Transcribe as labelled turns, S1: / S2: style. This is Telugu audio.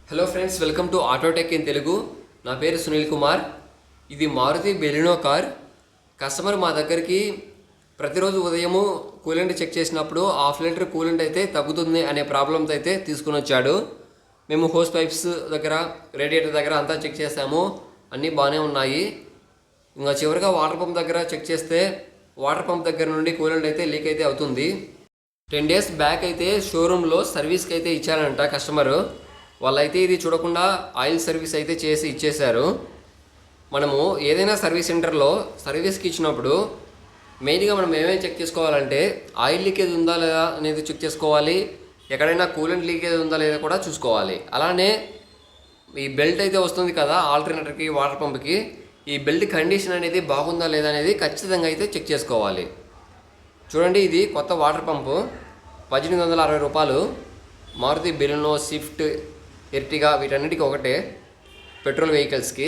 S1: Hello friends, welcome to autotech in Telugu. నా పేరు సునీల్ కుమార్. ఇది మారుతి బెలినో కార్. కస్టమర్ మా దగ్గరికి ప్రతిరోజు ఉదయము కూలెంట్ చెక్ చేసినప్పుడు హాఫ్ లీటర్ కూలెంట్ అయితే తగ్గుతుంది అనే ప్రాబ్లంతో అయితే తీసుకుని వచ్చాడు. మేము హోస్ పైప్స్ దగ్గర, రేడియేటర్ దగ్గర అంతా చెక్ చేసాము, అన్నీ బాగానే ఉన్నాయి. ఇంకా చివరిగా వాటర్ పంప్ దగ్గర చెక్ చేస్తే వాటర్ పంప్ దగ్గర నుండి కూలెంట్ అయితే లీక్ అయితే అవుతుంది. 10 days బ్యాక్ అయితే షోరూంలో సర్వీస్కి అయితే ఇచ్చారంట కస్టమరు. వాళ్ళైతే ఇది చూడకుండా ఆయిల్ సర్వీస్ అయితే చేసి ఇచ్చేశారు. మనము ఏదైనా సర్వీస్ సెంటర్లో సర్వీస్కి ఇచ్చినప్పుడు మెయిన్గా మనం ఏమేమి చెక్ చేసుకోవాలంటే ఆయిల్ లీకేజ్ ఉందా లేదా అనేది చెక్ చేసుకోవాలి, ఎక్కడైనా కూలెంట్ లీకేజ్ ఉందా లేదా కూడా చూసుకోవాలి. అలానే ఈ బెల్ట్ అయితే వస్తుంది కదా ఆల్టర్నేటర్కి, వాటర్ పంప్కి, ఈ బెల్ట్ కండిషన్ అనేది బాగుందా లేదా అనేది ఖచ్చితంగా అయితే చెక్ చేసుకోవాలి. చూడండి, ఇది కొత్త వాటర్ పంపు, 1860 రూపాయలు. మారుతి బెలినో, స్విఫ్ట్, ఎర్టిగా వీటన్నిటికీ ఒకటే, పెట్రోల్ వెహికల్స్కి.